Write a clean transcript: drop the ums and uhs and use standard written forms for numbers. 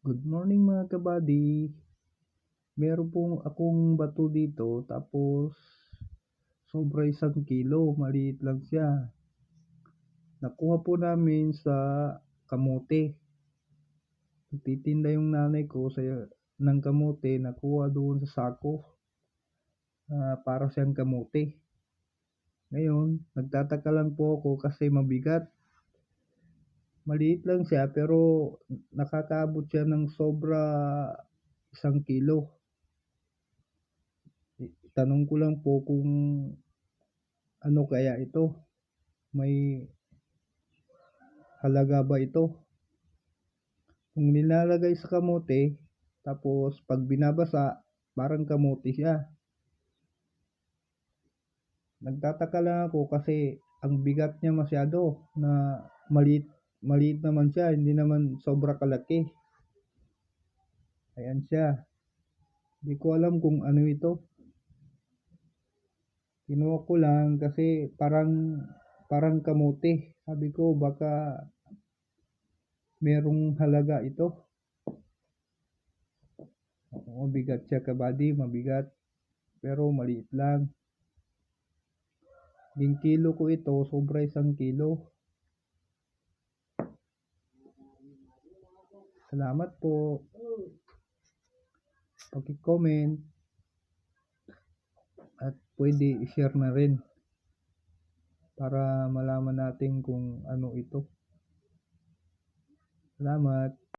Good morning mga kabady. Meron pong akong bato dito tapos sobra 1 kilo, maliit lang siya. Nakuha po namin sa kamote. Nagtitinda yung nanay ko ng kamote, nakuha doon sa sako. Para siyang kamote. Ngayon, nagtataka lang po ako kasi mabigat. Maliit lang siya pero nakakaabot siya ng sobra 1 kilo. Tanong ko lang po kung ano kaya ito? May halaga ba ito? Kung nilalagay sa kamote, tapos pag binabasa, parang kamote siya. Nagtataka lang ako kasi ang bigat niya masyado na maliit, maliit naman siya, hindi naman sobra kalaki. Ayan siya. Hindi ko alam kung ano ito. Kinuha ko lang kasi parang kamote. Sabi ko baka merong halaga ito. Mabigat siya kabady, mabigat. Pero maliit lang. 1 kilo ko ito, sobra 1 kilo. Salamat po. Paki-comment at pwede i-share na rin para malaman natin kung ano ito. Salamat.